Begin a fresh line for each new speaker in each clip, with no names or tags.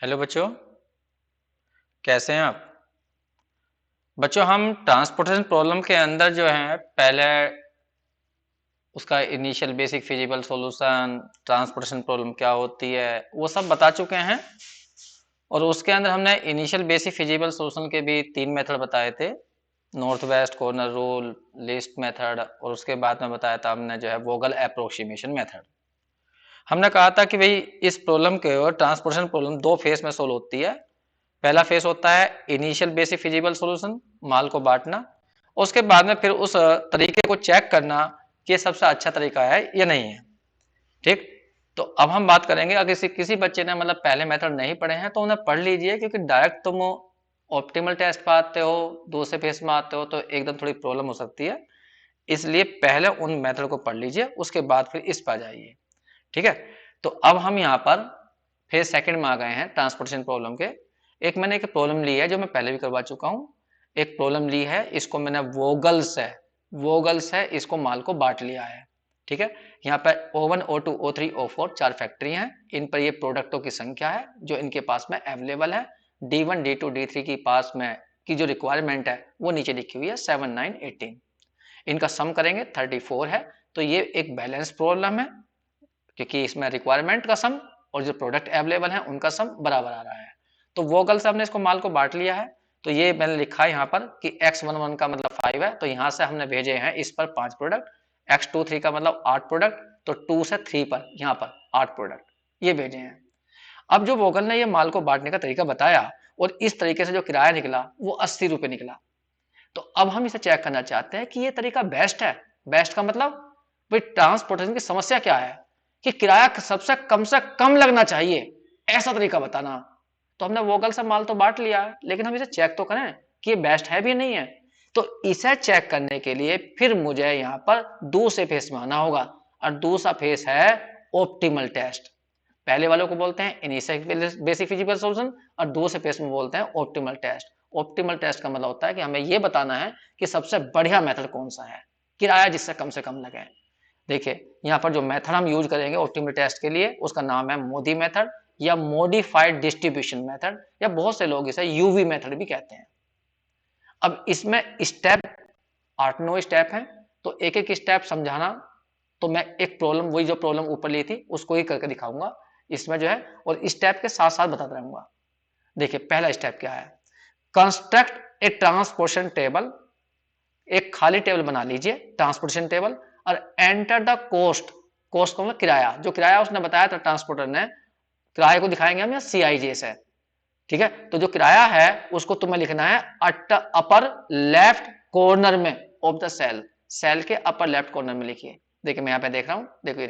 Hello बच्चों, कैसे हैं आप? बच्चों, हम ट्रांसपोर्टेशन प्रॉब्लम के अंदर जो है पहले उसका initial basic feasible solution, transportation problem क्या होती है, वो सब बता चुके हैं। और उसके अंदर हमने इनिशियल बेसिक फिजिबल सॉल्यूशन के भी 3 मेथड बताए थे। North west corner rule, list method, और उसके बाद में बताया था हमने जो है वोगल अप्रोक्सीमेशन मेथड। हमने कहा था कि भाई इस प्रॉब्लम के और ट्रांसपोर्टेशन प्रॉब्लम दो फेज में सोल्व होती है। पहला फेज होता है इनिशियल बेसिक फिजिबल सॉल्यूशन, माल को बांटना। उसके बाद में फिर उस तरीके को चेक करना कि सबसे अच्छा तरीका है या नहीं है। ठीक। तो अब हम बात करेंगे, अगर किसी बच्चे ने मतलब पहले मेथड नहीं पढ़े हैं तो उन्हें पढ़ लीजिए, क्योंकि डायरेक्ट तुम ऑप्टिमल टेस्ट पर आते हो, दूसरे फेज में आते हो तो एकदम थोड़ी प्रॉब्लम हो सकती है। इसलिए पहले उन मेथड को पढ़ लीजिए, उसके बाद फिर इस पर जाइए। ठीक है। तो अब हम यहाँ पर फेज सेकंड में आ गए हैं ट्रांसपोर्टेशन प्रॉब्लम के। मैंने एक प्रॉब्लम ली है जो मैं पहले भी करवा चुका हूँ। एक प्रॉब्लम ली है, इसको मैंने वोगल्स है इसको माल को बांट लिया है। ठीक है। यहाँ पर O1 O2 O3 O4 चार फैक्ट्री हैं। इन पर ये प्रोडक्टों की संख्या है जो इनके पास में अवेलेबल है। D1 D2 D3 की पास में की जो रिक्वायरमेंट है वो नीचे लिखी हुई है 7 9 18। इनका सम करेंगे 34 है। तो ये एक बैलेंस प्रॉब्लम है, क्योंकि इसमें रिक्वायरमेंट का सम और जो प्रोडक्ट अवेलेबल है उनका सम बराबर आ रहा है। तो वोगल से हमने इसको माल को बांट लिया है। तो ये मैंने लिखा है यहाँ पर कि X11 का मतलब 5 है, तो यहाँ से हमने भेजे हैं इस पर 5 प्रोडक्ट। X23 का मतलब 8 प्रोडक्ट, तो 2 से 3 पर यहाँ पर 8 प्रोडक्ट ये भेजे हैं। अब जो वोगल ने ये माल को बांटने का तरीका बताया और इस तरीके से जो किराया निकला वो 80 रुपए निकला। तो अब हम इसे चेक करना चाहते हैं कि ये तरीका बेस्ट है। बेस्ट का मतलब भाई ट्रांसपोर्टेशन की समस्या क्या है कि किराया सबसे से कम लगना चाहिए, ऐसा तरीका बताना। तो हमने वोगल से माल तो बांट लिया है, लेकिन हम इसे चेक तो करें कि ये बेस्ट है भी नहीं है। तो इसे चेक करने के लिए फिर मुझे यहाँ पर दूसरे फेस में आना होगा, और दूसरा फेस है ऑप्टिमल टेस्ट। पहले वालों को बोलते हैं इनिशियल बेसिक फिजिकल सॉल्यूशन, और दूसरे फेस में बोलते हैं ऑप्टिमल टेस्ट। ऑप्टिमल टेस्ट का मतलब होता है कि हमें यह बताना है कि सबसे बढ़िया मेथड कौन सा है, किराया जिससे कम से कम लगे। देखिए, यहाँ पर जो मेथड हम यूज करेंगे ऑप्टिमल टेस्ट के लिए उसका नाम है मोदी मेथड, या मॉडिफाइड डिस्ट्रीब्यूशन मेथड, या बहुत से लोग इसे यूवी मेथड भी कहते हैं। अब इसमें स्टेप 8 9 स्टेप हैं, तो एक एक स्टेप समझाना। तो मैं एक प्रॉब्लम, वही जो प्रॉब्लम ऊपर ली थी उसको ही करके दिखाऊंगा इसमें जो है, और स्टेप के साथ साथ बताता रहूंगा। देखिए, पहला स्टेप क्या है। कंस्ट्रक्ट ए ट्रांसपोर्टेशन टेबल। एक खाली टेबल बना लीजिए, ट्रांसपोर्टेशन टेबल, और एंटर द कॉस्ट। कॉस्ट का मतलब किराया, जो किराया उसने बताया था ट्रांसपोर्टर ने, किराए को दिखाएंगे हम या CIJ से। ठीक है। तो जो किराया है उसको तुम्हें लिखना है अपर लेफ्ट कॉर्नर में ऑफ द सेल। सेल के अपर लेफ्ट कॉर्नर में लिखिए। देखिए, मैं यहाँ पे देख रहा हूं, देखो ये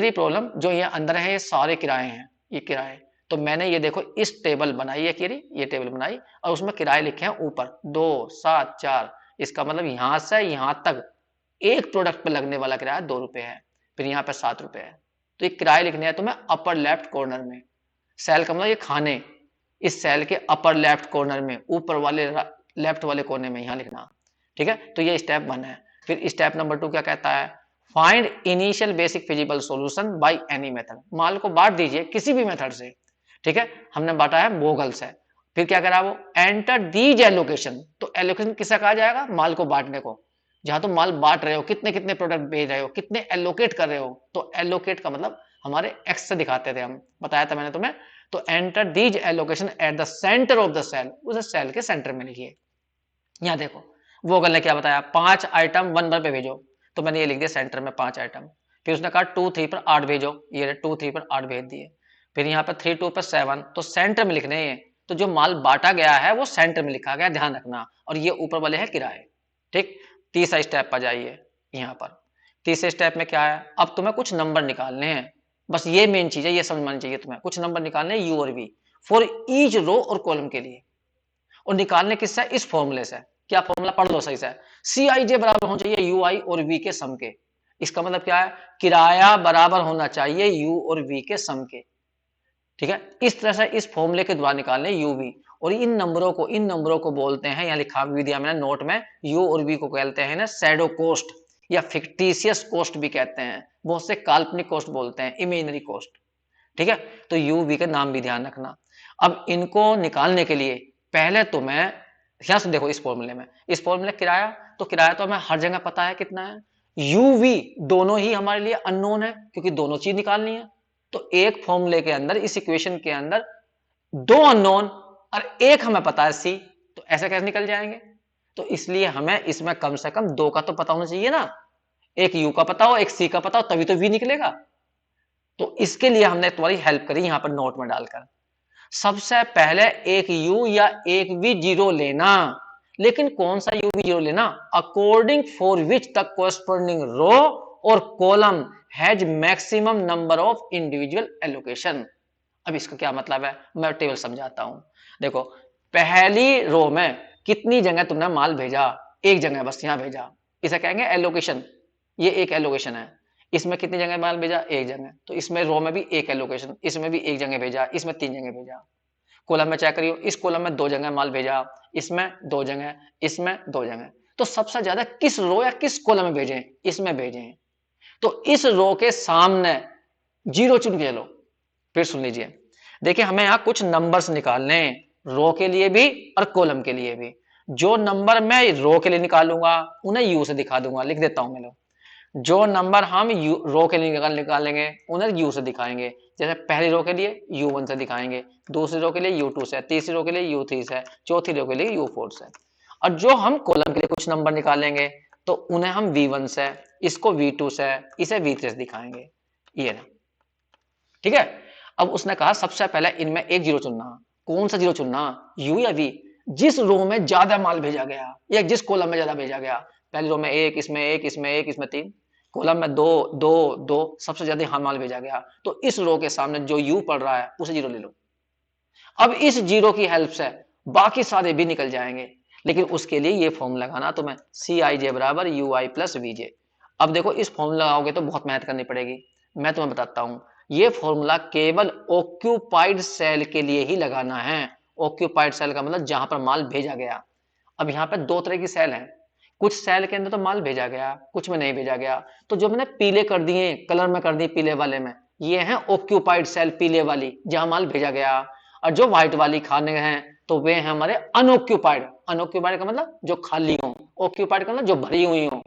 रही प्रॉब्लम जो ये अंदर है, ये सारे किराए हैं, ये किराए। तो मैंने ये देखो इस टेबल बनाई है, ये टेबल बनाई, और उसमें किराए लिखे हैं ऊपर 2 7 4। इसका मतलब यहां से यहां तक एक प्रोडक्ट पे लगने वाला किराया 2 रुपए है, फिर यहाँ पे 7 रुपए है। तो ये किराए लिखने हैं तुम्हें अपर लेफ्ट कॉर्नर में। सेल का मतलब ये खाने, इस सेल के अपर लेफ्ट कॉर्नर में, ऊपर वाले लेफ्ट वाले कोने में यहाँ लिखना। ठीक है। तो ये स्टेप 1 है। फिर स्टेप नंबर 2 क्या कहता है, find initial basic feasible solution by any method. माल को बांट दीजिए किसी भी मेथड से। ठीक है। हमने बांटा है वोगल से। फिर क्या करा वो, एंटर दीज एलोकेशन। तो एलोकेशन किसका कहा जाएगा, माल को बांटने को। जहां तुम माल बांट रहे हो, कितने कितने प्रोडक्ट भेज रहे हो, कितने एलोकेट कर रहे हो, तो एलोकेट का मतलब हमारे एक्स से दिखाते थे हम, बताया था मैंने तुम्हें। तो enter these allocation at the centre of the cell, उसे सेल के सेंटर में लिखिए। यहाँ देखो वोगल ने क्या बताया, 5 आइटम 1 पर भेजो। तो मैंने ये लिख दिया सेंटर में 5 आइटम। फिर उसने कहा 2 3 पर 8 भेजो, ये 2 3 पर 8 भेज दिए। फिर यहाँ पर 3 2 पर 7, तो सेंटर में लिखने हैं। तो जो माल बांटा गया है वो सेंटर में लिखा गया, ध्यान रखना। और ये ऊपर वाले हैं किराए। ठीक। तीसरा स्टेप पर जाइए। यहाँ पर तीसरे स्टेप में क्या है, अब तुम्हें कुछ नंबर निकालने हैं। बस ये मेन चीज है, ये समझ में चाहिए तुम्हें। कुछ नंबर निकालने यू और वी फॉर ईच रो और कॉलम के लिए। और निकालने किससे, इस फॉर्मूले से। क्या फॉर्मूला, पढ़ लो सही से। CIJ बराबर होना चाहिए यू आई और वी के सम के। इसका मतलब क्या है, किराया बराबर होना चाहिए यू और वी के सम के। ठीक है। इस तरह से इस फॉर्मूले के द्वारा निकालने यूवी। और इन नंबरों को बोलते हैं, यहाँ लिखा भी दिया मैंने नोट में, यू और वी को कहते हैं ना शैडो कॉस्ट, या फिक्टिशियस कॉस्ट भी कहते हैं, बहुत से काल्पनिक कॉस्ट बोलते हैं, इमेजनरी कॉस्ट। ठीक है, तो यू वी का नाम भी ध्यान रखना। अब इनको निकालने के लिए पहले तो मैं यहां से देखो, इस फॉर्मूले में, इस फॉर्मूले किराया, तो किराया तो हमें हर जगह पता है कितना है, यू वी दोनों ही हमारे लिए अननोन है क्योंकि दोनों चीज निकालनी है। तो एक फॉर्मूले के अंदर, इस इक्वेशन के अंदर दो अननोन और एक हमें पता है सी, तो ऐसे कैसे निकल जाएंगे? तो इसलिए हमें इसमें कम से कम दो का तो पता होना चाहिए ना, एक यू का पता हो, एक सी का पता हो, तभी तो वी निकलेगा। तो इसके लिए हमने तुम्हारी हेल्प करी यहां पर नोट में डालकर। सबसे पहले एक यू या एक वी जीरो लेना, लेकिन कौन सा यू वी जीरो लेना? According for which the corresponding row और column has maximum number of individual allocation. अब इसका क्या मतलब है, मैं टेबल समझाता हूं। देखो, पहली रो में कितनी जगह तुमने माल भेजा? एक जगह बस, यहां भेजा, इसे कहेंगे एलोकेशन। ये एक एलोकेशन है। इसमें कितनी जगह माल भेजा? एक जगह। तो इसमें रो में भी एक एलोकेशन, इसमें भी एक जगह भेजा, इसमें तीन जगह भेजा। कॉलम में चेक करियो, इस कॉलम में दो जगह माल भेजा, इसमें दो जगह, इसमें दो जगह। तो सबसे ज्यादा किस रो या किस कॉलम में भेजे? इसमें भेजे। तो इस रो के सामने जीरो चुन के लो। फिर सुन लीजिए, देखिए हमें यहां कुछ नंबर्स निकालने हैं, रो के लिए भी और कॉलम के लिए भी। जो नंबर मैं रो के लिए निकालूंगा उन्हें यू से दिखा दूंगा, लिख देता हूं मैं लो। जो नंबर हम रो के लिए निकालेंगे उन्हें यू से दिखाएंगे। जैसे पहली रो के लिए u1 से दिखाएंगे, दूसरी रो के लिए u2 से, तीसरी रो के लिए u3 से, चौथी रो के लिए u4 से। और जो हम कॉलम के लिए कुछ नंबर निकालेंगे तो उन्हें हम v1 से, इसको v2 से, इसे v3 से दिखाएंगे। ये ना, ठीक है। अब उसने कहा सबसे पहले इनमें एक जीरो चुनना। कौन सा जीरो चुनना? u या v? जिस रो में ज्यादा माल भेजा गया या जिस कॉलम में ज्यादा भेजा गया। पहली रो में एक, इसमें एक, इसमें एक, इसमें तीन, कॉलम में दो दो दो, सबसे ज्यादा यहां माल भेजा गया। तो इस रो के सामने जो u पड़ रहा है उसे जीरो ले लो। अब इस जीरो की हेल्प से बाकी सारे भी निकल जाएंगे, लेकिन उसके लिए ये फॉर्मूला लगाना तुम्हें, सी आई जे बराबर यू आई प्लस वी जे। अब देखो, इस फॉर्मूला लगाओगे तो बहुत मेहनत करनी पड़ेगी। मैं तुम्हें बताता हूं, ये फॉर्मूला केवल ऑक्यूपाइड सेल के लिए ही लगाना है। ऑक्यूपाइड सेल का मतलब जहां पर माल भेजा गया। अब यहाँ पे दो तरह की सेल है, कुछ सेल के अंदर तो माल भेजा गया, कुछ में नहीं भेजा गया। तो जो मैंने पीले कर दिए, कलर में कर दिए पीले वाले में, ये है ऑक्यूपाइड सेल, पीले वाली जहां माल भेजा गया। और जो व्हाइट वाली खाने हैं तो वे हैं हमारे अनऑक्यूपाइड। अनऑक्यूपाइड का मतलब जो खाली हो, ऑक्यूपाइड का मतलब जो भरी हुई हो।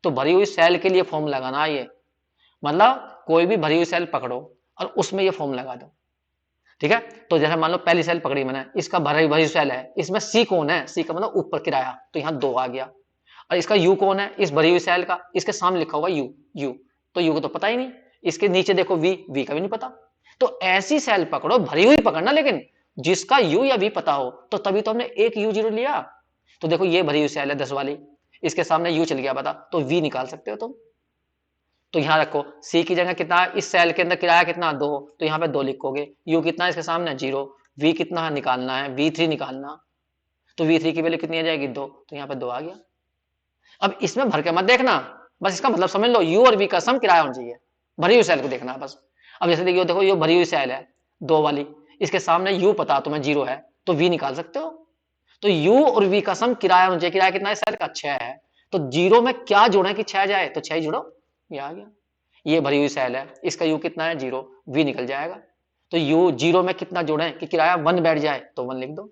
तो भरी हुई सेल के लिए फॉर्म लगाना है ये, मतलब कोई भी भरी हुई सेल पकड़ो और उसमें ये फॉर्म लगा दो, ठीक है। तो जैसे मान लो पहली सेल पकड़ी मैंने, इसका भरी भरी सेल है, इसमें सी कौन है? सी का मतलब ऊपर किराया, तो यहाँ दो आ गया। और इसका यू कौन है? इस भरी हुई सेल का, इसके सामने लिखा होगा यू, यू तो यू को तो पता ही नहीं। इसके नीचे देखो वी, वी का भी नहीं पता। तो ऐसी सेल पकड़ो, भरी हुई पकड़ना, लेकिन जिसका यू या वी पता हो, तो तभी तो हमने एक यू जीरो लिया। तो देखो ये भरी हुई सेल है 10 वाली, इसके सामने यू चल गया पता, तो वी निकाल सकते हो तुम। तो यहां रखो, सी की जगह कितना, इस सेल के अंदर किराया कितना, दो, तो यहाँ पे दो लिखोगे। यू कितना इसके सामने? जीरो। वी कितना निकालना है? v3 निकालना। तो v3 की वैल्यू कितनी आ जाएगी? दो, तो यहाँ पे दो आ गया। अब इसमें भर के मत देखना, बस इसका मतलब समझ लो, u और v का सम किराया होना चाहिए। भरी हुई सेल को देखना बस। अब जैसे देखिए, देखो ये भरी हुई सेल है दो वाली, इसके सामने u पता तुम्हें जीरो है, तो v निकाल सकते हो। तो u और v का सम किराया होना चाहिए। किराया कितना है सेल का? 6 है। तो जीरो में क्या जोड़े कि 6 जाए? तो 6 ही जोड़ो, ये आ गया। ये भरी हुई सेल है, इसका u कितना है? जीरो, v निकल जाएगा। तो u जीरो में कितना जोड़े कि किराया 1 बैठ जाए? तो 1 लिख दो।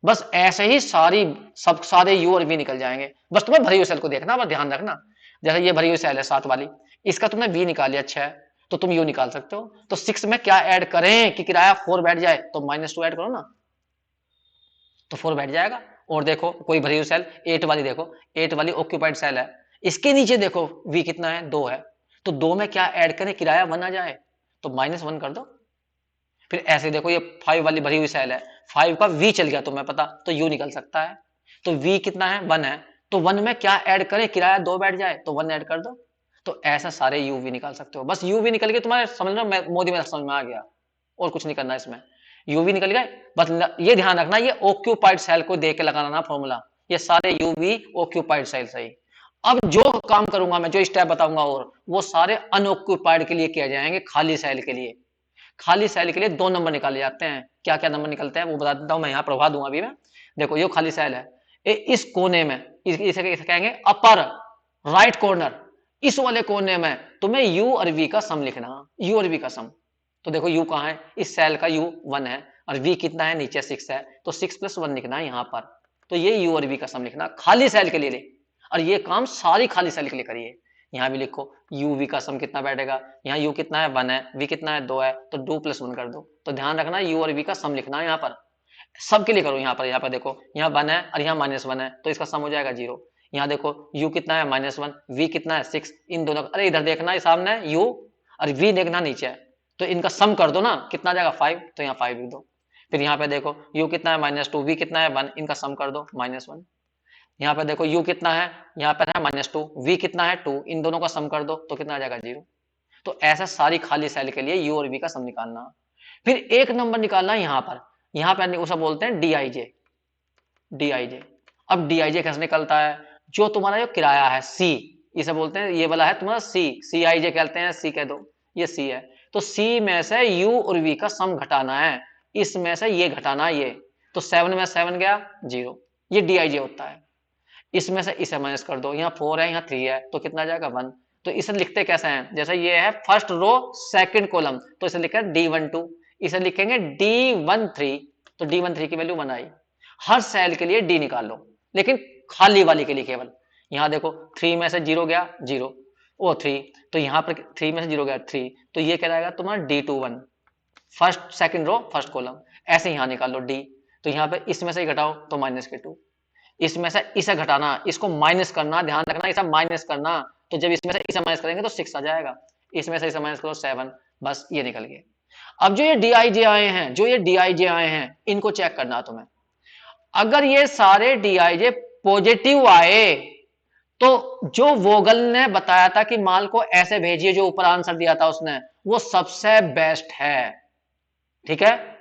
बस ऐसे ही सब सारे u और v निकल जाएंगे। बस तुम्हें भरी हुई सेल को देखना, बस ध्यान रखना। जैसे ये भरी हुई सेल है 7 वाली, इसका तुमने v निकाल लिया 6, तो तुम u निकाल सकते हो। तो 6 में क्या ऐड करें कि किराया 4 बैठ जाए? तो -2 ऐड करो ना, तो 4 बैठ जाएगा। और देखो कोई भरी हुई सेल 8 वाली, देखो 8 वाली ऑक्यूपाइड सेल है, इसके नीचे देखो v कितना है? 2 है। तो 2 में क्या ऐड करें किराया 1 आ जाए? तो -1 कर दो। फिर ऐसे देखो ये 5 वाली भरी हुई सेल है, 5 का v चल गया तुम्हें पता, तो u निकल सकता है। तो v कितना है? 1 है। तो 1 में क्या ऐड करें किराया 2 बैठ जाए? तो 1 ऐड कर दो। तो ऐसा सारे u v निकाल सकते हो। बस u v निकल के तुम्हारे समझ लो, मोदी में समझ में आ गया, और कुछ नहीं करना इसमें। u v निकल गए। बस ये ध्यान रखना, ये ऑक्यूपाइड सेल को देख के लगाना ना फॉर्मूला, ये सारे u v ऑक्यूपाइड सेल सही। अब जो काम करूंगा मैं, जो स्टेप बताऊंगा, और वो सारे अनऑक्यूपाइड के लिए किए जाएंगे, खाली सेल के लिए। खाली सेल के लिए 2 नंबर निकाले जाते हैं। क्या क्या नंबर निकलते हैं वो बता देता हूं मैं, यहाँ प्रभा दूंगा अभी मैं। देखो ये खाली सेल है, इस कोने में, इसे कहेंगे अपर राइट कॉर्नर, इस वाले कोने में तुम्हें u और v का सम लिखना, u और v का सम।
तो देखो u कहाँ है, इस सेल का u 1 है और v कितना है, नीचे 6 है, तो 6 + 1 लिखना है यहाँ पर। तो ये u और v का सम लिखना खाली सेल के लिए ले, और ये काम सारी खाली सेल के लिए करिए। यहाँ भी लिखो u v का सम कितना बैठेगा, यहाँ u कितना है 1 है, v कितना है 2 है, तो 2 + 1 कर दो। तो ध्यान रखना u और v का सम लिखना है यहाँ पर, सबके लिए करो। यहाँ पर देखो यहाँ 1 है और यहाँ -1 है, तो इसका सम हो जाएगा 0। यहाँ देखो u कितना है -1, v कितना है 6, इन दोनों, अरे इधर देखना है सामने u और v देखना नीचे है, तो इनका सम कर दो ना, कितना आ जाएगा 5, तो यहाँ 5 लिख दो। फिर यहाँ पे देखो u कितना है -2, v कितना है 1, इनका सम कर दो -1। यहाँ पे देखो u कितना है, यहाँ पर है -2, v कितना है 2, इन दोनों का सम कर दो तो कितना आ जाएगा 0। तो ऐसा सारी खाली सेल के लिए u और v का सम निकालना। फिर एक नंबर निकालना है यहाँ पर उसे बोलते हैं dij। अब dij कैसे निकलता है, जो तुम्हारा जो किराया है c, इसे बोलते हैं, ये वाला है तुम्हारा c, cij कहते हैं, c कह दो, ये c है। तो c में से u और v का सम घटाना है, इसमें से ये घटाना है ये, तो 7 में 7 गया 0, ये dij होता है। इसमें से इसे माइनस कर दो, यहाँ 4 है यहाँ 3 है, तो कितना जाएगा 1। तो इसे लिखते कैसे हैं, जैसे ये है फर्स्ट रो सेकंड कॉलम, तो इसे लिखें d12, इसे लिखेंगे d13, तो d13 की वैल्यू 1 आई। हर सेल के लिए d निकाल लो, लेकिन खाली वाली के लिए केवल। यहाँ देखो 3 में से 0 गया 0, ओ 3, तो यहाँ पर 3 में से 0 गया 3, तो ये क्या रहेगा तुम्हारा d21, first second row first column. ऐसे यहाँ निकाल लो d, तो यहाँ पे इसमें से घटाओ तो -2, इसमें से इसे घटाना, इसको माइनस करना, ध्यान रखना इसे माइनस करना, तो जब इसमें से इसे माइनस करेंगे तो 6 आ जाएगा, इसमें से इसे माइनस करो 7, बस ये निकल गए। अब जो ये dij आए हैं, इनको चेक करना तुम्हें। अगर ये सारे dij पॉजिटिव आए, तो जो वोगल ने बताया था कि माल को ऐसे भेजिए, जो ऊपर आंसर दिया था उसने, वो सबसे बेस्ट है, ठीक है।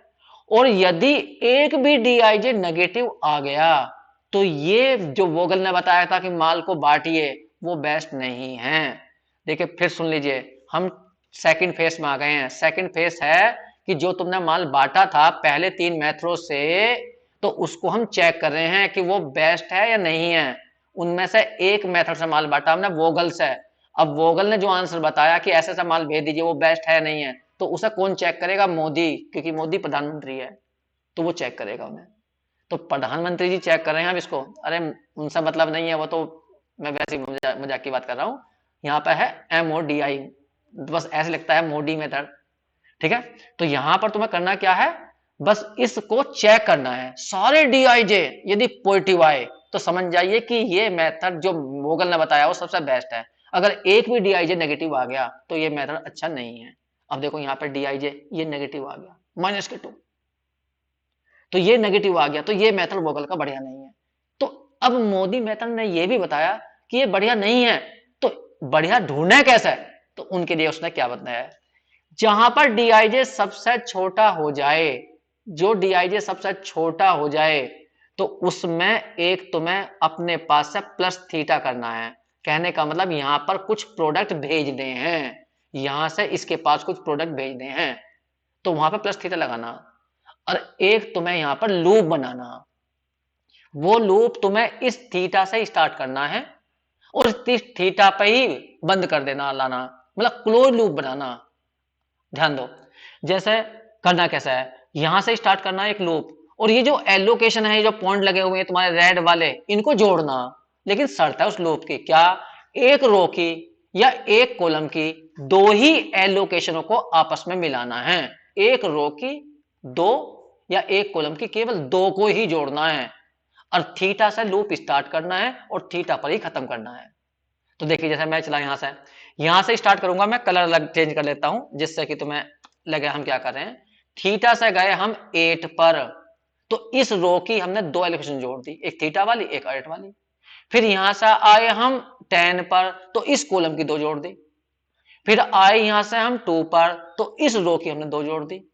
और यदि एक भी dij नेगेटिव आ गया, तो ये जो वोगल ने बताया था कि माल को बांटिए, वो बेस्ट नहीं है। देखिए फिर सुन लीजिए, हम सेकंड फेस में आ गए हैं। सेकंड फेस है कि जो तुमने माल बांटा था पहले 3 मेथडों से, तो उसको हम चेक कर रहे हैं कि वो बेस्ट है या नहीं है। उनमें से एक मेथड से माल बांटा हमने वोगल से, अब वोगल ने जो आंसर बताया कि ऐसे ऐसा माल भेज दीजिए, वो बेस्ट है या नहीं है, तो उसे कौन चेक करेगा, मोदी, क्योंकि मोदी प्रधानमंत्री है, तो वो चेक करेगा उन्हें। तो प्रधानमंत्री जी चेक कर रहे हैं अब इसको, अरे उनसे मतलब नहीं है, वो तो मैं वैसे ही मजाक की बात कर रहा हूं। यहाँ पे है MODI, बस ऐसे लगता है मोदी मेथड, ठीक है। तो यहां पर तुम्हें करना क्या है, बस इसको चेक करना है। सारे dij यदि पॉजिटिव आए तो समझ जाइए कि ये मेथड जो वोगल ने बताया वो सबसे बेस्ट है। अगर एक भी dij नेगेटिव आ गया तो ये मेथड अच्छा नहीं है। अब देखो यहाँ पर dij ये नेगेटिव आ गया -2, तो ये नेगेटिव आ गया, तो ये मेथड वोगल का बढ़िया नहीं है। तो अब मोदी मेथड ने ये भी बताया कि ये बढ़िया नहीं है, तो बढ़िया ढूंढे कैसे, तो उनके लिए उसने क्या बताया, जहां पर dij सबसे छोटा हो जाए, जो dij सबसे छोटा हो जाए, तो उसमें एक तुम्हें अपने पास से +θ करना है। कहने का मतलब यहां पर कुछ प्रोडक्ट भेजने हैं, यहां से इसके पास कुछ प्रोडक्ट भेजने हैं, तो वहां पर +θ लगाना। और एक तुम्हें यहां पर लूप बनाना, वो लूप तुम्हें इस थीटा से स्टार्ट करना है और इस थीटा पे ही बंद कर देना, लाना, मतलब क्लोज लूप बनाना। ध्यान दो, जैसे करना कैसा है, यहां से स्टार्ट करना है एक लूप, और ये जो एलोकेशन है, जो पॉइंट लगे हुए हैं तुम्हारे रेड वाले, इनको जोड़ना। लेकिन शर्त है उस लूप की, क्या, एक रो की या एक कॉलम की दो ही एलोकेशनों को आपस में मिलाना है। एक रो की दो या एक कॉलम की केवल 2 को ही जोड़ना है, और थीटा से लूप स्टार्ट करना है और थीटा पर ही खत्म करना है। तो देखिए जैसे मैं चला यहां से स्टार्ट करूंगा, मैं कलर अलग चेंज कर लेता हूं जिससे कि तुम्हें लगे हम क्या कर रहे हैं। थीटा से गए हम 8 पर, तो इस रो की हमने 2 एलोकेशन जोड़ दी, एक थीटा वाली एक 8 वाली। फिर यहां से आए हम 10 पर, तो इस कॉलम की 2 जोड़ दी। फिर आए यहां से हम 2 पर, तो इस रो की हमने 2 जोड़ दी।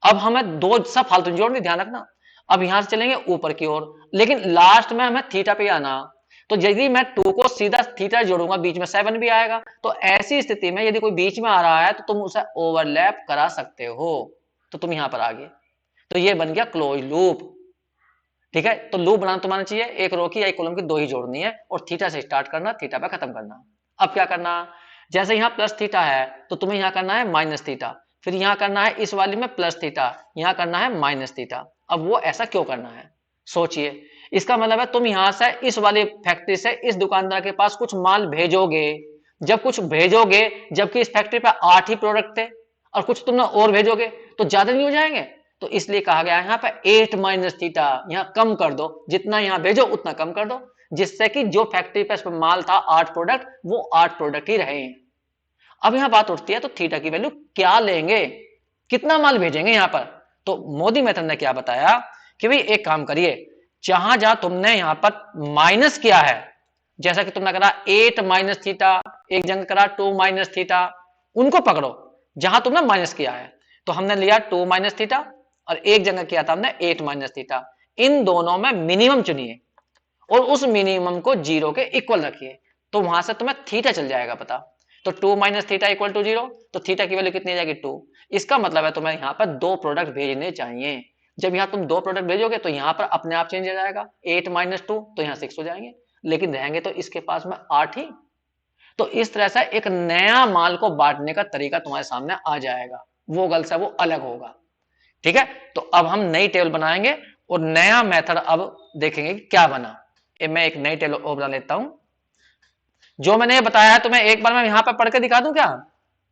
अब हमें 2 सब फालतू जोड़नी, ध्यान रखना। अब यहां से चलेंगे ऊपर की ओर, लेकिन लास्ट में हमें थीटा पे आना। तो यदि मैं 2 को सीधा थीटा जोड़ूंगा, बीच में 7 भी आएगा, तो ऐसी स्थिति में यदि कोई बीच में आ रहा है तो तुम उसे ओवरलैप करा सकते हो। तो तुम यहां पर आ गए, तो ये बन गया क्लोज लूप, ठीक है। तो लूप बनाना तुम्हारा चाहिए, एक रो की या एक कॉलम की 2 ही जोड़नी है, और थीटा से स्टार्ट करना, थीटा पे खत्म करना। अब क्या करना, जैसे यहाँ +θ है तो तुम्हें यहाँ करना है -θ, फिर यहाँ करना है इस वाली में प्लस थीटा, यहाँ करना है माइनस थीटा। अब वो ऐसा क्यों करना है सोचिए। इसका मतलब है तुम यहां से इस वाली फैक्ट्री से इस दुकानदार के पास कुछ माल भेजोगे, जब कुछ भेजोगे, जबकि इस फैक्ट्री पे 8 ही प्रोडक्ट थे और कुछ तुमने और भेजोगे तो ज्यादा नहीं हो जाएंगे। तो इसलिए कहा गया है यहाँ पे 8 माइनस थीटा, यहाँ कम कर दो, जितना यहाँ भेजो उतना कम कर दो, जिससे कि जो फैक्ट्री पे माल था 8 प्रोडक्ट, वो 8 प्रोडक्ट ही रहे। अब यहां बात उठती है तो थीटा की वैल्यू क्या लेंगे, कितना माल भेजेंगे यहां पर। तो मोदी मेथड ने क्या बताया कि भाई एक काम करिए, जहां जहां तुमने यहां पर माइनस किया है, जैसा कि तुमने करा 8 माइनस थीटा, एक जगह करा 2 माइनस थीटा, उनको पकड़ो जहां तुमने माइनस किया है। तो हमने लिया 2 माइनस थीटा और एक जगह किया था हमने 8 माइनस थीटा। इन दोनों में मिनिमम चुनिए और उस मिनिमम को 0 के इक्वल रखिए, तो वहां से तुम्हें थीटा चल जाएगा पता। तो 2 माइनस थीटा इक्वल टू 0, तो थीटा की वैल्यू कितनी आ जाएगी 2। इसका मतलब है तुम्हें यहाँ पर 2 प्रोडक्ट भेजने चाहिए। जब यहाँ तुम 2 प्रोडक्ट भेजोगे तो यहाँ पर अपने आप चेंज हो जाएगा, 8 माइनस 2 तो यहाँ 6 हो जाएंगे, लेकिन रहेंगे तो इसके पास में 8 ही। तो इस तरह से एक नया माल को बांटने का तरीका तुम्हारे सामने आ जाएगा, वो गल से वो अलग होगा। ठीक है, तो अब हम नई टेबल बनाएंगे और नया मेथड अब देखेंगे कि क्या बना। मैं एक नई टेबल और बना लेता हूं। जो मैंने ये बताया है तुम्हें एक बार मैं यहां पर पढ़ के दिखा दूं क्या,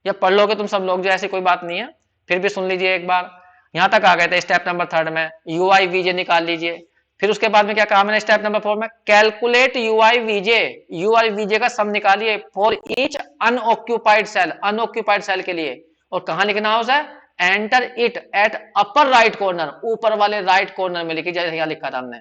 या पढ़ लोगे तुम सब लोग, जो ऐसी कोई बात नहीं है, फिर भी सुन लीजिए एक बार। यहां तक आ गए थे स्टेप नंबर 3 में, यूआई वीजे निकाल लीजिए। फिर उसके बाद में क्या कहा मैंने स्टेप नंबर 4 में, calculate UI VJ, UI VJ का सम निकालिए for each unoccupied cell, unoccupied cell के लिए। और कहां लिखना है उसे, enter it at upper right corner, ऊपर वाले राइट कॉर्नर में लिखी, जैसे यहां लिखा था हमने।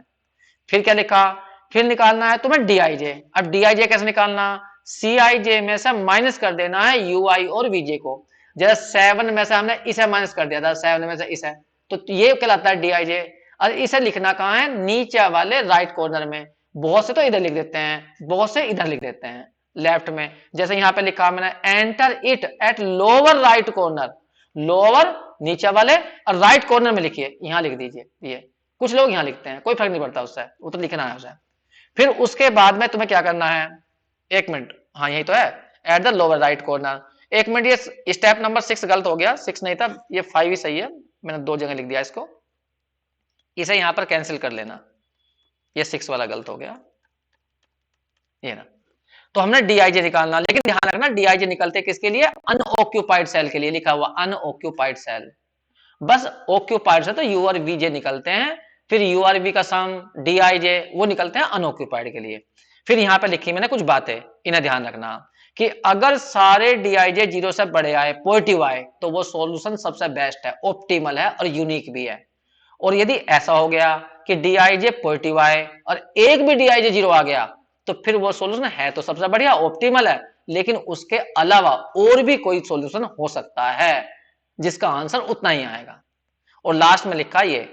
फिर क्या लिखा, फिर निकालना है तुम्हें डीआईजे। अब डीआईजे कैसे निकालना, सीआईजे में से माइनस कर देना है यूआई और वीजे को। जैसे 7 में से हमने इसे माइनस कर दिया था, 7 में से इसे, तो ये कहलाता है डीआईजे। और इसे लिखना कहाँ है, नीचे वाले राइट कॉर्नर में। बहुत से तो इधर लिख देते हैं, बहुत से इधर लिख देते हैं लेफ्ट में। जैसे यहाँ पे लिखा मैंने, enter it at lower right corner, lower नीचे वाले और राइट कॉर्नर में लिखिए, यहां लिख दीजिए। ये कुछ लोग यहां लिखते हैं, कोई फर्क नहीं पड़ता उससे, वो तो लिखना है उसे। फिर उसके बाद में तुम्हें क्या करना है, एक मिनट, हाँ यही तो है, at the lower right corner. एक मिनट, ये स्टेप नंबर 6 गलत हो गया, 6 नहीं था, ये 5 ही सही है, मैंने 2 जगह लिख दिया इसको, इसे यहां पर कैंसिल कर लेना, ये 6 वाला गलत हो गया, ये ना। तो हमने डीआईजे निकालना, लेकिन ध्यान रखना डीआईजे निकलते किसके लिए, अनऑक्यूपाइड सेल के लिए, लिखा हुआ अनऑक्यूपाइड सेल। बस ऑक्यूपाइड से तो यू और वीजे निकलते हैं, फिर यू और वी का सम डीआईजे वो निकलते हैं अनऑक्यूपाइड के लिए। फिर यहां पे लिखी मैंने कुछ बातें, इन्हें ध्यान रखना कि अगर सारे डीआईजे 0 से बड़े आए, पॉजिटिव आए, तो वो सॉल्यूशन सबसे बेस्ट है, ऑप्टिमल है और यूनिक भी है। और यदि ऐसा हो गया कि डीआईजे पॉजिटिव आए और एक भी डीआईजे 0 आ गया, तो फिर वो सॉल्यूशन है तो सबसे बढ़िया, ऑप्टिमल है, लेकिन उसके अलावा और भी कोई सॉल्यूशन हो सकता है जिसका आंसर उतना ही आएगा। और लास्ट में लिखा ये,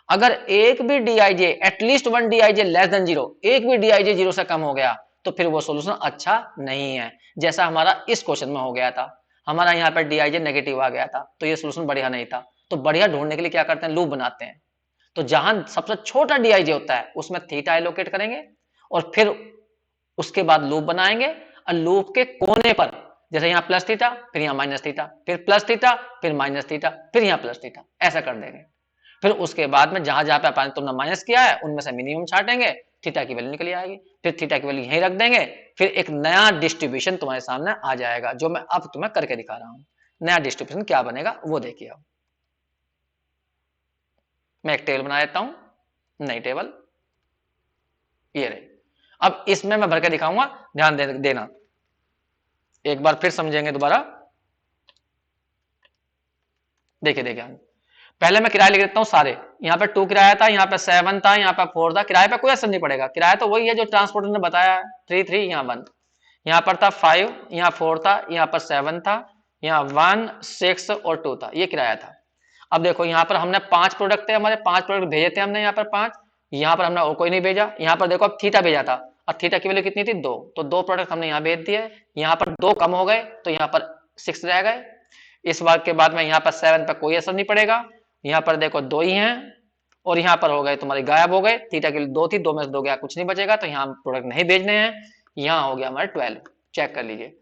अगर एक भी डीआईजे, एटलीस्ट 1 डीआईजे लेस देन 0, एक भी डीआईजे 0 से कम हो गया, तो फिर वो सॉल्यूशन अच्छा नहीं है, जैसा हमारा इस क्वेश्चन में हो गया था। हमारा यहाँ पर डीआईजे नेगेटिव आ गया था, तो ये सॉल्यूशन बढ़िया नहीं था। तो बढ़िया ढूंढने के लिए क्या करते हैं, लूप बनाते हैं। तो जहां सबसे छोटा डीआईजे होता है उसमें थीटा एलोकेट करेंगे और फिर उसके बाद लूप बनाएंगे, और लूप के कोने पर, जैसे यहाँ प्लस थीटा, फिर यहाँ माइनस थीटा, फिर प्लस थीटा, फिर माइनस थीटा, फिर यहाँ प्लस थीटा, ऐसा कर देंगे। फिर उसके बाद में जहां जहां पे तुमने माइनस किया है उनमें से मिनिमम छाटेंगे, थीटा की वैल्यू निकली आएगी, फिर थीटा की वैल्यू यहीं रख देंगे, फिर एक नया डिस्ट्रीब्यूशन तुम्हारे सामने आ जाएगा, जो मैं अब तुम्हें करके दिखा रहा हूं। नया डिस्ट्रीब्यूशन क्या बनेगा वो देखिए। अब मैं एक टेबल बना देता हूं, नई टेबल, ये रही। अब इसमें मैं भर के दिखाऊंगा, ध्यान देना, एक बार फिर समझेंगे दोबारा। देखिए देखिए, पहले मैं किराया लिख देता हूं सारे। यहाँ पे 2 किराया था, यहाँ पे 7 था, यहाँ पे 4 था, किराए पे कोई असर नहीं पड़ेगा, किराया तो वही है जो ट्रांसपोर्टर ने बताया है, 3 3, यहाँ 1, यहाँ पर था 5, यहाँ 4 था, यहाँ पर 7 था, यहाँ 1 6 और 2 था, ये किराया था। अब देखो यहाँ पर हमने 5 प्रोडक्ट थे, हमारे 5 प्रोडक्ट भेजे थे हमने, यहाँ पर 5, यहाँ पर हमने और कोई नहीं भेजा। यहाँ पर देखो अब थीटा भेजा था, और थीटा की वैल्यू कितनी थी, 2, तो 2 प्रोडक्ट हमने यहाँ भेज दिए। यहाँ पर 2 कम हो गए तो यहाँ पर 6 रह गए। इस बार के बाद में यहाँ पर 7 पर कोई असर नहीं पड़ेगा, यहाँ पर देखो 2 ही हैं, और यहाँ पर हो गए तुम्हारे गायब हो गए, थीटा के लिए 2 थी, 2 में से 2 गया, कुछ नहीं बचेगा, तो यहाँ प्रोडक्ट नहीं भेजने हैं। यहाँ हो गया हमारे 12, चेक कर लीजिए।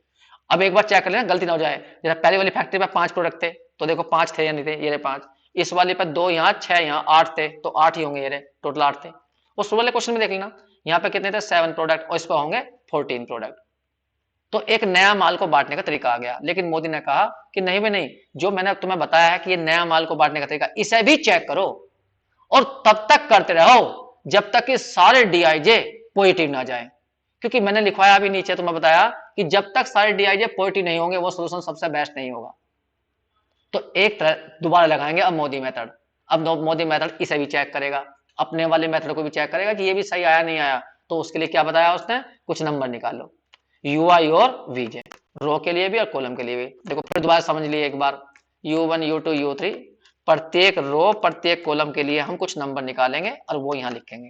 अब एक बार चेक कर लेना, गलती ना हो जाए। जैसे पहले वाली फैक्ट्री में 5 प्रोडक्ट थे, तो देखो 5 थे या नहीं थे, ये रहे 5। इस वाले पर 2, यहाँ 6, यहाँ 8 थे, तो 8 ही होंगे, ये रहे टोटल 8 थे। उस वाले क्वेश्चन में देख लेना, यहाँ पे कितने थे 7 प्रोडक्ट, और इस पर होंगे 14 प्रोडक्ट। तो एक नया माल को बांटने का तरीका आ गया। लेकिन मोदी ने कहा कि नहीं भाई नहीं, जो मैंने तुम्हें बताया है कि ये नया माल को बांटने का तरीका, इसे भी चेक करो और तब तक करते रहो जब तक कि सारे डीआईजे पॉजिटिव ना जाए। क्योंकि मैंने लिखवाया अभी नीचे तुम्हें बताया कि जब तक सारे डीआईजे पॉजिटिव नहीं होंगे वो सोल्यूशन सबसे बेस्ट नहीं होगा। तो एक तरह दोबारा लगाएंगे अब मोदी मेथड। अब मोदी मेथड इसे भी चेक करेगा, अपने वाले मेथड को भी चेक करेगा कि ये भी सही आया नहीं आया। तो उसके लिए क्या बताया उसने, कुछ नंबर निकालो, ui और vj, रो के लिए भी और कॉलम के लिए भी। देखो फिर दोबारा समझ लिए एक बार, u1 u2 u3, प्रत्येक रो प्रत्येक कॉलम के लिए हम कुछ नंबर निकालेंगे और वो यहां लिखेंगे।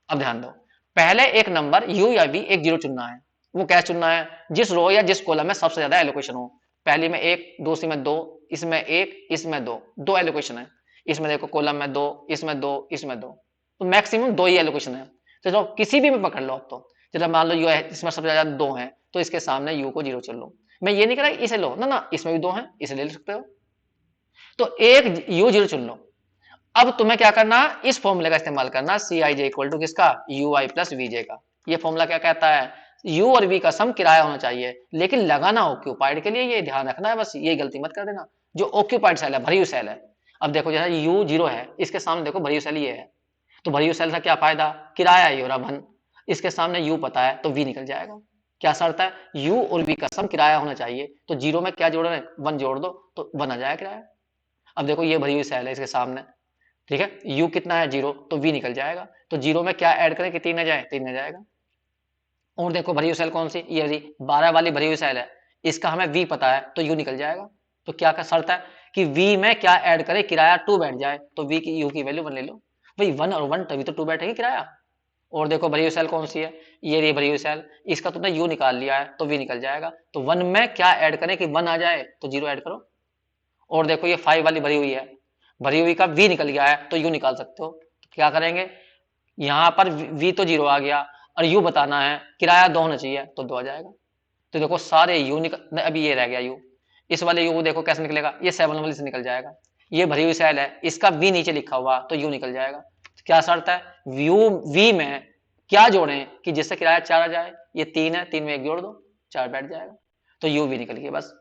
अब ध्यान दो, पहले एक नंबर u या v एक जीरो चुनना है। वो कैसे चुनना है, जिस रो या जिस कॉलम में सबसे ज्यादा एलोकेशन हो। पहली में 1, दूसरी में 2, इसमें 1, इसमें 2, 2 एलोकेशन है। इसमें देखो कॉलम में 2, इसमें 2, इसमें 2, तो मैक्सिमम 2 ही एलोकेशन है। चलो किसी भी में पकड़ लो। अब तो चलो मान लो यू है, इसमें सबसे ज्यादा 2 है, तो इसके सामने यू को 0 चल लो। मैं ये नहीं कह रहा इसे लो, ना ना, इसमें भी 2 है, इसे ले सकते हो। तो एक यू 0 चुन लो। अब तुम्हें क्या करना, इस फॉर्मूले का इस्तेमाल करना, सी आई जे इक्वल टू किसका, यू आई प्लस वीजे का। ये फॉर्मूला क्या कहता है, यू और वी का सम किराया होना चाहिए, लेकिन लगाना ऑक्यूपाइड के लिए, ये ध्यान रखना है, बस ये गलती मत कर देना। जो ऑक्यूपाइड सेल है, भरी हुई सेल है। अब देखो जैसे यू 0 है, इसके सामने देखो भरी हुई सेल ये है, तो भरी हुई सेल का क्या फायदा, किराया ही हो रहा 1। इसके सामने यू पता है तो वी निकल जाएगा। क्या शर्त है, यू और वी का सम किराया होना चाहिए, तो 0 में क्या जोड़ रहे हैं, 1 जोड़ दो तो 1 आ जाएगा किराया। अब देखो ये भरी हुई सेल है इसके सामने, ठीक है, u कितना है 0, तो v निकल जाएगा। तो 0 में क्या ऐड करें कि 3 आ जाए, 3 आ जाएगा। और देखो भरी हुई सेल कौन सी, ये वाली 12 वाली भरी हुई सेल है, इसका हमें v पता है तो u निकल जाएगा। तो क्या का शर्त है कि v में क्या ऐड करें, किराया 2 बैठ जाए, तो v की u की वैल्यू 1 ले लो। भाई 1 और 1 तभी तो 2 बैठेगी किराया। और देखो भरी हुई सेल कौन सी है, ये रही भरी हुई सेल, इसका तुमने u निकाल लिया है तो v निकल जाएगा। तो 1 में क्या ऐड करें कि 1 आ जाए, तो 0 ऐड करो। और देखो ये 5 वाली भरी हुई है, भरी हुई का v निकल गया है तो u निकाल सकते हो। तो क्या करेंगे, यहां पर v तो 0 आ गया और u बताना है, किराया 2 होना चाहिए, तो 2 आ जाएगा। तो देखो सारे u निकल, अभी ये रह गया u, इस वाले u देखो कैसे निकलेगा, ये 7 वाले से निकल जाएगा। ये भरी हुई सेल है, इसका v नीचे लिखा हुआ तो u निकल जाएगा। तो क्या शर्त है, v में क्या जोड़ें कि जिससे किराया 4 आ जाए, ये 3 है, 3 में 1 जोड़ दो, 4 बैठ जाएगा, तो u v निकल गया। बस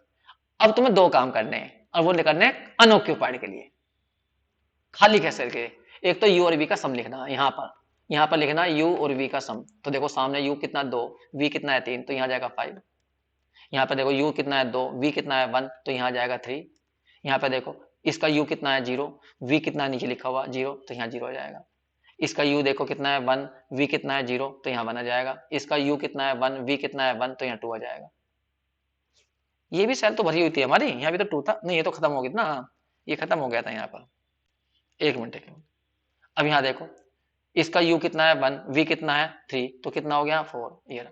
अब तुम्हें 2 काम करने हैं, और वो करने हैं अनऑक्यूपाइड के लिए, खाली कैसे के। एक तो u और v का सम लिखना, यहाँ पर लिखना u और v का सम। तो देखो सामने u कितना 2, v कितना है 3, तो यहाँ जाएगा 5। यहाँ पे देखो u कितना है 2, v कितना है 1, तो यहाँ जाएगा 3। यहाँ पे देखो इसका u कितना है 0, v कितना है नीचे लिखा हुआ 0, तो यहाँ 0 आ जाएगा। इसका u देखो कितना है 1, v कितना है 0, तो यहाँ 1 आ जाएगा। इसका u कितना है 1, v कितना है 1, तो यहाँ 2 आ जाएगा। ये भी सेल तो भरी हुई थी हमारी, यहाँ भी तो 2 था, नहीं ये तो खत्म हो गई ना, ये खत्म हो गया था यहाँ पर। एक मिनट। अब यहाँ देखो इसका u कितना है 1, v कितना है 3, तो कितना हो गया 4, ये रहा।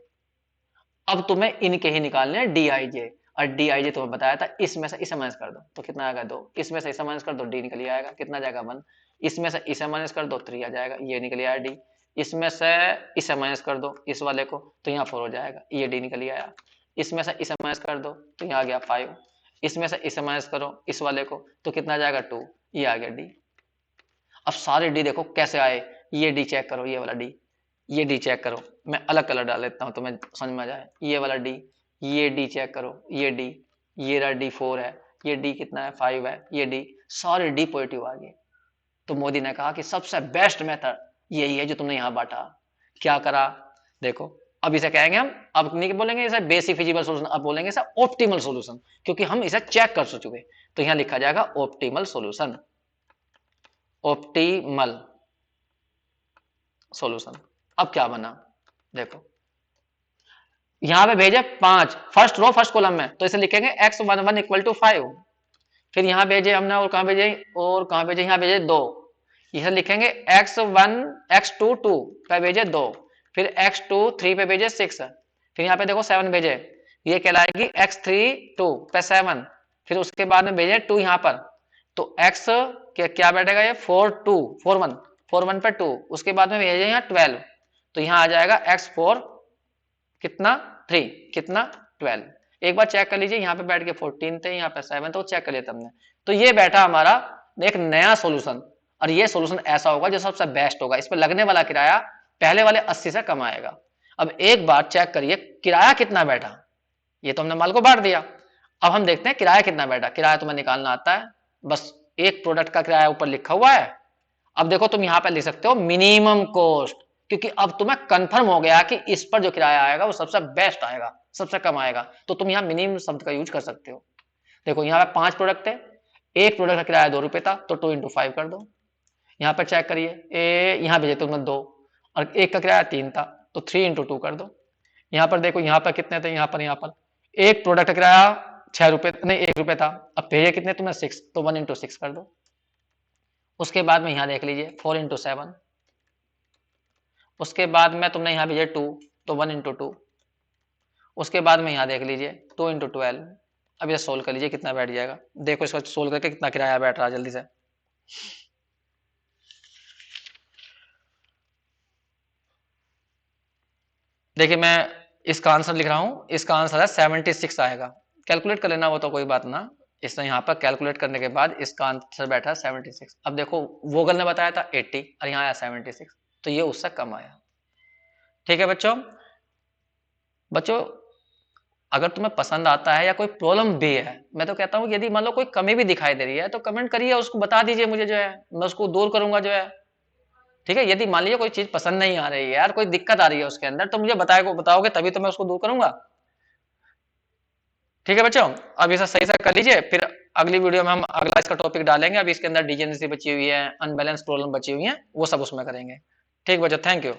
अब तुम्हें इनके ही निकालने हैं डी आई जे, और डी आई जे तुम्हें बताया था, इसमें से इसे माइनस कर दो तो कितना आएगा 2, इसमें से इसे माइनस कर दो डी निकल ही आएगा, कितना जाएगा 1, इसमें से इसे माइनस कर दो 3 आ जाएगा, ये निकल आया डी। इसमें से इसे माइनस कर दो इस वाले को, तो यहाँ 4 हो जाएगा, ये डी निकल ही आया। इसमें से इसे माइनस कर दो तो यहाँ आ गया 5, इसमें से इसे माइनस करो इस वाले को, तो कितना जाएगा 2, ये आ गया डी। अब सारे डी देखो कैसे आए, ये डी चेक करो, ये वाला डी, ये डी चेक करो, मैं अलग कलर डाल लेता हूं तुम्हें समझ में आ जाए। ये वाला डी, ये डी चेक करो, ये डी, ये रहा डी 4 है, ये डी कितना है 5 है, ये डी, सारे डी पॉजिटिव आ गए। तो मोदी ने कहा कि सबसे बेस्ट मेथड यही है जो तुमने यहां बांटा। क्या करा, देखो अब इसे कहेंगे हम, अब नहीं बोलेंगे इसे बेसिक फिजिबल सॉल्यूशन, अब बोलेंगे इसे ऑप्टिमल सॉल्यूशन, क्योंकि हम इसे चेक कर चुके। तो यहां लिखा जाएगा ऑप्टिमल सॉल्यूशन, ऑप्टिमल सॉल्यूशन। अब क्या बना, देखो यहां पे भेजे 5, फर्स्ट रो फर्स्ट कॉलम में, तो इसे लिखेंगे x11 इक्वल टू 5। फिर यहां भेजे हमने, और कहां भेजे, और कहां भेजे, यहां भेजे 2, इसे लिखेंगे x1 x2 2 पे भेजे 2, फिर x2 3 पे भेजे 6, फिर यहाँ पे देखो 7 भेजे, ये कहलाएगी x3 2 पे 7, फिर उसके बाद में भेजे 2 यहाँ पर, तो x क्या बैठेगा, ये 4 2 4 1 4 1 पे 2, उसके बाद में भेजे यहाँ 12, तो यहाँ आ जाएगा x4 कितना 3 कितना 12, एक बार चेक कर लीजिए, यहाँ पे बैठ के 14 थे, यहाँ पे 7 तो चेक कर लिया हमने। तो ये बैठा हमारा एक नया सोल्यूशन, और ये सोल्यूशन ऐसा होगा जो सबसे बेस्ट होगा। इस पर लगने वाला किराया पहले वाले 80 से कम आएगा। अब एक बार चेक करिए किराया कितना बैठा, ये तो हमने माल को बांट दिया। अब हम देखते हैं किराया कितना बैठा। किराया तुम्हें निकालना आता है, बस एक प्रोडक्ट का किराया ऊपर लिखा हुआ है। अब देखो तुम यहां पर लिख सकते हो मिनिमम कॉस्ट, क्योंकि अब तुम्हें कंफर्म हो गया कि इस पर जो किराया आएगा वो सबसे बेस्ट आएगा, सबसे कम आएगा। तो तुम यहाँ मिनिमम शब्द का यूज कर सकते हो। देखो यहाँ पे 5 प्रोडक्ट थे, एक प्रोडक्ट का किराया 2 रुपए था, तो 2 into 5 कर दो। यहाँ पर चेक करिए, यहाँ भेजे तुमने 2, और एक का किराया 3 था, तो 3 into 2 कर दो। यहाँ पर देखो यहाँ पर कितने थे, यहाँ पर एक प्रोडक्ट का किराया 6 रुपए नहीं 1 रुपए था, अब भेजे कितने तुमने 6, तो 1 into 6 कर दो। उसके बाद में यहाँ देख लीजिए 4 into 7, उसके बाद में तुमने यहाँ भेजे 2, तो 1 into 2। उसके बाद में यहाँ देख लीजिए 2 into 12। अब ये सोल्व कर लीजिए कितना बैठ जाएगा। देखो इसको सोल्व करके कितना किराया बैठ रहा है जल्दी से। देखिए मैं इसका आंसर लिख रहा हूं, इसका आंसर है 76 आएगा। कैलकुलेट कर लेना, वो तो कोई बात ना। इसने यहाँ पर कैलकुलेट करने के बाद इसका आंसर बैठा 76। अब देखो वोगल ने बताया था 80 और यहाँ आया 76, तो ये उससे कम आया। ठीक है बच्चों, अगर तुम्हें पसंद आता है या कोई प्रॉब्लम भी है, मैं तो कहता हूँ यदि मान लो कोई कमी भी दिखाई दे रही है तो कमेंट करिए, उसको बता दीजिए मुझे, जो है मैं उसको दूर करूंगा जो है। ठीक है, यदि मान लीजिए कोई चीज पसंद नहीं आ रही है यार, कोई दिक्कत आ रही है उसके अंदर, तो मुझे बताओगे तभी तो मैं उसको दूर करूंगा। ठीक है बच्चों, अब इसे सही से कर लीजिए, फिर अगली वीडियो में हम अगला इसका टॉपिक डालेंगे। अब इसके अंदर डिजेनरेसी बची हुई है, अनबैलेंस प्रॉब्लम बची हुई है, वो सब उसमें करेंगे। ठीक बच्चों, थैंक यू।